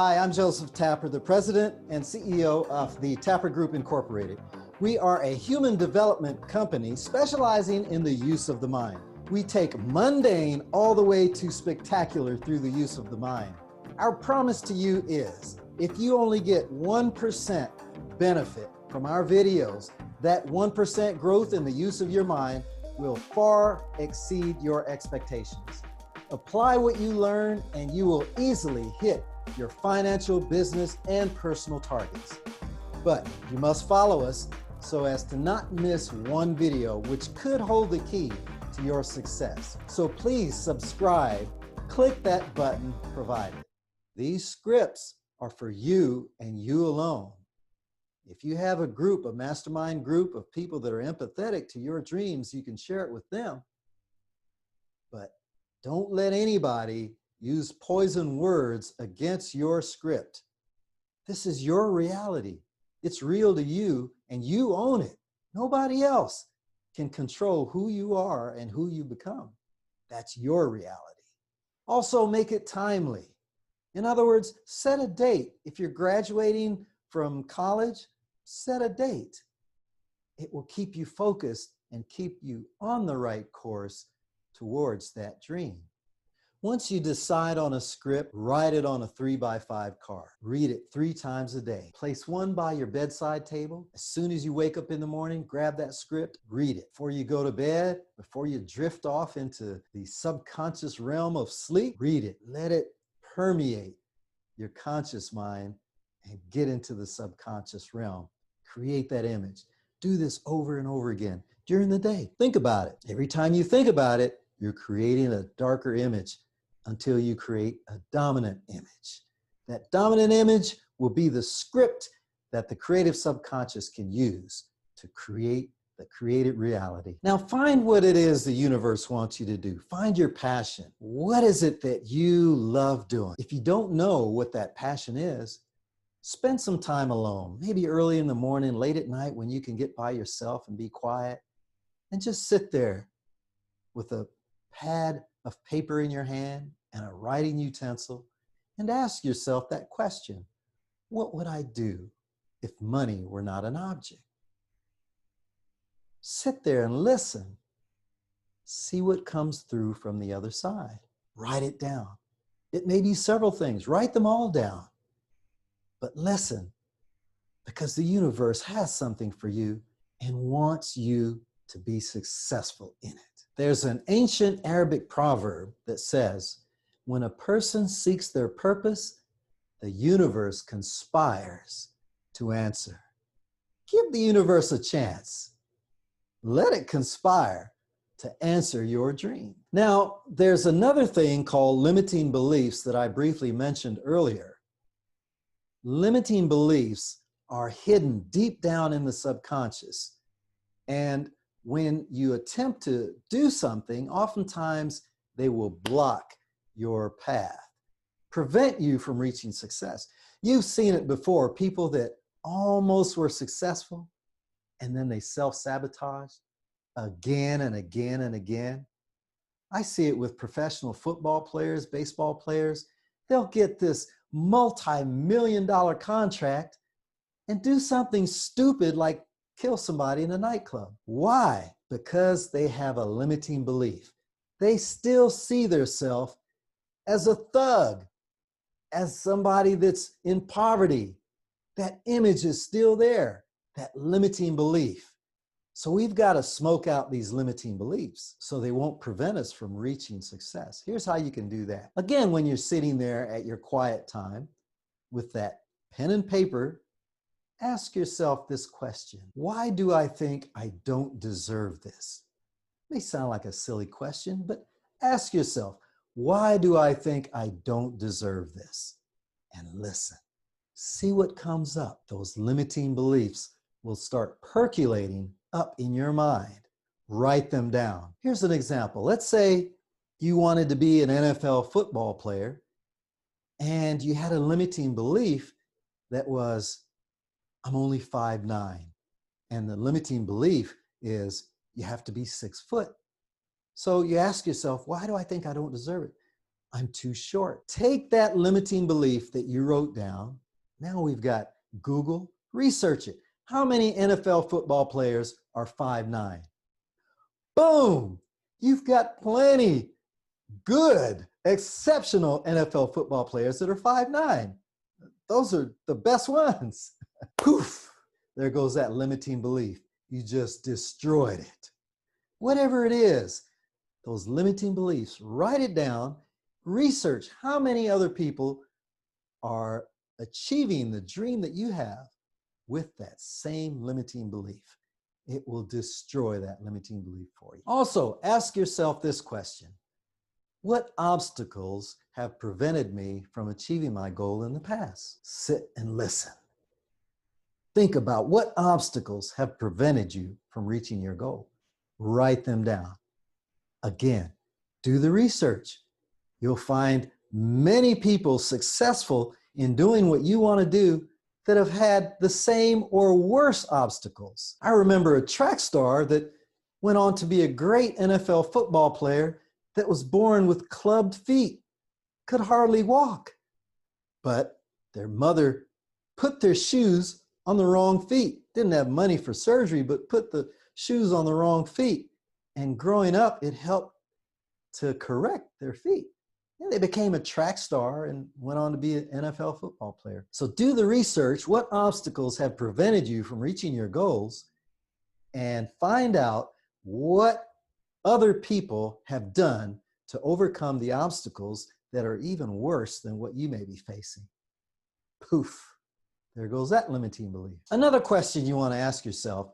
Hi, I'm Joseph Tapper, the president and CEO of the Tapper Group Incorporated. We are a human development company specializing in the use of the mind. We take mundane all the way to spectacular through the use of the mind. Our promise to you is, if you only get 1% benefit from our videos, that 1% growth in the use of your mind will far exceed your expectations. Apply what you learn and you will easily hit your financial, business, and personal targets. But you must follow us so as to not miss one video which could hold the key to your success. So please subscribe, click that button provided. These scripts are for you and you alone. If you have a mastermind group of people that are empathetic to your dreams, you can share it with them. But don't let anybody use poison words against your script. This is your reality. It's real to you and you own it. Nobody else can control who you are and who you become. That's your reality. Also, make it timely. In other words, set a date. If you're graduating from college, set a date. It will keep you focused and keep you on the right course towards that dream. Once you decide on a script, write it on a 3x5 card. Read it 3 times a day. Place one by your bedside table. As soon as you wake up in the morning, grab that script, read it. Before you go to bed, before you drift off into the subconscious realm of sleep, read it. Let it permeate your conscious mind and get into the subconscious realm. Create that image. Do this over and over again during the day. Think about it. Every time you think about it, you're creating a darker image until you create a dominant image. That dominant image will be the script that the creative subconscious can use to create the created reality. Now find what it is the universe wants you to do. Find your passion. What is it that you love doing? If you don't know what that passion is, spend some time alone, maybe early in the morning, late at night when you can get by yourself and be quiet, and just sit there with a pad of paper in your hand and a writing utensil and ask yourself that question: what would I do if money were not an object? Sit there and listen. See what comes through from the other side. Write it down. It may be several things. Write them all down. But listen, because the universe has something for you and wants you to be successful in it. There's an ancient Arabic proverb that says, when a person seeks their purpose, the universe conspires to answer. Give the universe a chance. Let it conspire to answer your dream. Now, there's another thing called limiting beliefs that I briefly mentioned earlier. Limiting beliefs are hidden deep down in the subconscious. And when you attempt to do something, oftentimes they will block your path, prevent you from reaching success. You've seen it before, people that almost were successful and then they self-sabotage again and again and again. I see it with professional football players, baseball players. They'll get this multi-million-dollar contract and do something stupid like kill somebody in a nightclub. Why? Because they have a limiting belief. They still see themselves as a thug, as somebody that's in poverty. That image is still there, that limiting belief. So we've got to smoke out these limiting beliefs so they won't prevent us from reaching success. Here's how you can do that. Again, when you're sitting there at your quiet time with that pen and paper, ask yourself this question: why do I think I don't deserve this? It may sound like a silly question, but ask yourself, why do I think I don't deserve this? And listen. See what comes up. Those limiting beliefs will start percolating up in your mind. Write them down. Here's an example. Let's say you wanted to be an NFL football player and you had a limiting belief that was, I'm only 5'9". And the limiting belief is you have to be 6 foot. So you ask yourself, why do I think I don't deserve it? I'm too short. Take that limiting belief that you wrote down. Now we've got Google, research it. How many NFL football players are 5'9"? Boom! You've got plenty good, exceptional NFL football players that are 5'9". Those are the best ones. Poof! There goes that limiting belief. You just destroyed it. Whatever it is, those limiting beliefs, write it down, research how many other people are achieving the dream that you have with that same limiting belief. It will destroy that limiting belief for you. Also, ask yourself this question. What obstacles have prevented me from achieving my goal in the past? Sit and listen. Think about what obstacles have prevented you from reaching your goal. Write them down. Again, do the research. You'll find many people successful in doing what you want to do that have had the same or worse obstacles. I remember a track star that went on to be a great NFL football player that was born with clubbed feet, could hardly walk. But their mother put their shoes on the wrong feet. Didn't have money for surgery, but put the shoes on the wrong feet. And growing up, it helped to correct their feet. And they became a track star and went on to be an NFL football player. So do the research. What obstacles have prevented you from reaching your goals? And find out what other people have done to overcome the obstacles that are even worse than what you may be facing. Poof, there goes that limiting belief. Another question you want to ask yourself,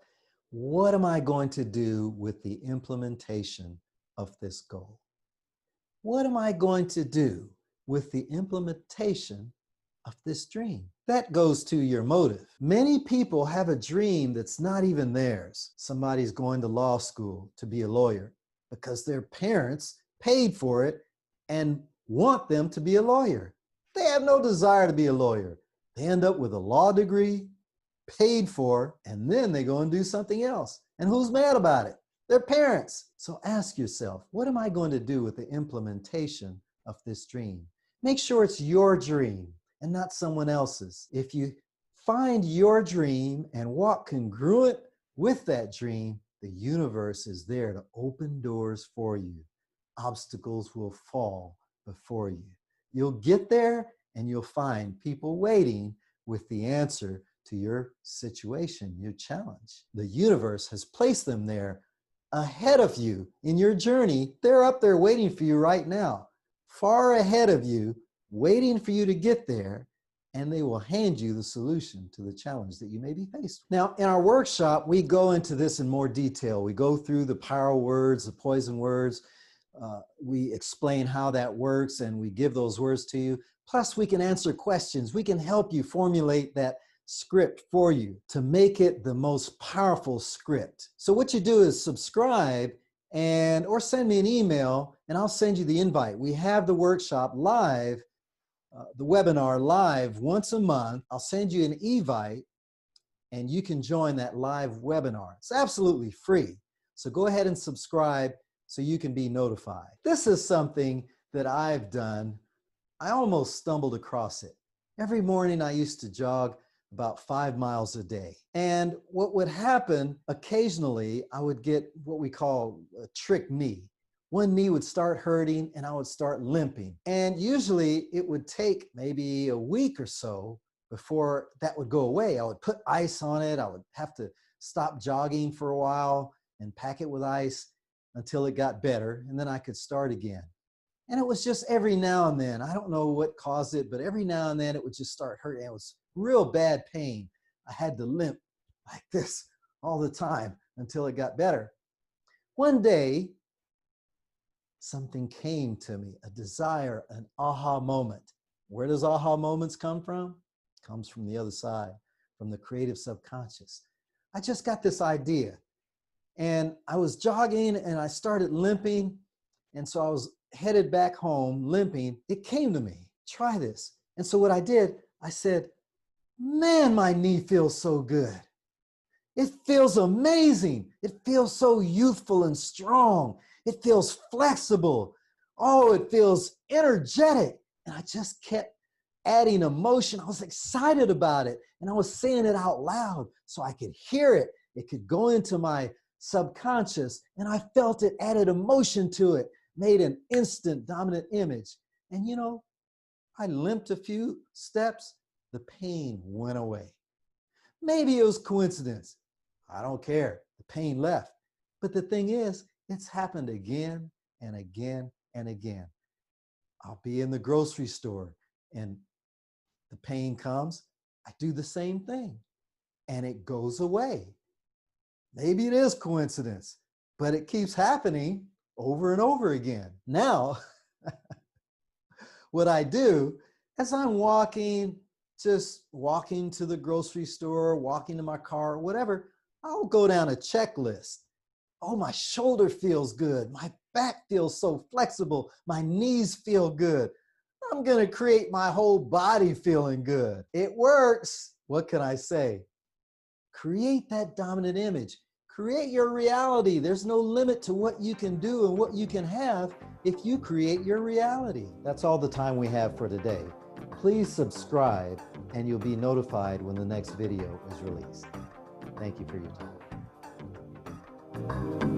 what am I going to do with the implementation of this goal? What am I going to do with the implementation of this dream? That goes to your motive. Many people have a dream that's not even theirs. Somebody's going to law school to be a lawyer because their parents paid for it and want them to be a lawyer. They have no desire to be a lawyer. They end up with a law degree, paid for, and then they go and do something else. And who's mad about it? Their parents. So ask yourself, what am I going to do with the implementation of this dream? Make sure it's your dream and not someone else's. If you find your dream and walk congruent with that dream, the universe is there to open doors for you. Obstacles will fall before you. You'll get there and you'll find people waiting with the answer to your situation, your challenge. The universe has placed them there ahead of you in your journey. They're up there waiting for you right now, far ahead of you, waiting for you to get there, and they will hand you the solution to the challenge that you may be faced with. Now, in our workshop, we go into this in more detail. We go through the power words, the poison words. We explain how that works, and we give those words to you. Plus, we can answer questions. We can help you formulate that script for you to make it the most powerful script. So what you do is subscribe or send me an email and I'll send you the invite. We have the workshop live, the webinar live once a month. I'll send you an invite and you can join that live webinar. It's absolutely free. So go ahead and subscribe so you can be notified. This is something that I've done. I almost stumbled across it. Every morning I used to jog about 5 miles a day. And what would happen occasionally, I would get what we call a trick knee. One knee would start hurting and I would start limping. And usually it would take maybe a week or so before that would go away. I would put ice on it. I would have to stop jogging for a while and pack it with ice until it got better. And then I could start again. And it was just every now and then. I don't know what caused it, but every now and then it would just start hurting. It was real bad pain. I had to limp like this all the time until it got better. One day, something came to me, a desire, an aha moment. Where does aha moments come from? It comes from the other side, from the creative subconscious. I just got this idea. And I was jogging and I started limping. And so I was headed back home limping. It came to me, try this. And so what I did, I said, man, my knee feels so good. It feels amazing. It feels so youthful and strong. It feels flexible. Oh, it feels energetic. And I just kept adding emotion. I was excited about it. And I was saying it out loud so I could hear it. It could go into my subconscious. And I felt it added emotion to it, made an instant dominant image. And I limped a few steps. The pain went away. Maybe it was coincidence. I don't care. The pain left. But the thing is, it's happened again and again and again. I'll be in the grocery store and the pain comes. I do the same thing and it goes away. Maybe it is coincidence, but it keeps happening over and over again. Now, what I do as I'm just walking to the grocery store, walking to my car, whatever, I'll go down a checklist. Oh, my shoulder feels good. My back feels so flexible. My knees feel good. I'm going to create my whole body feeling good. It works. What can I say? Create that dominant image. Create your reality. There's no limit to what you can do and what you can have if you create your reality. That's all the time we have for today. Please subscribe and you'll be notified when the next video is released. Thank you for your time.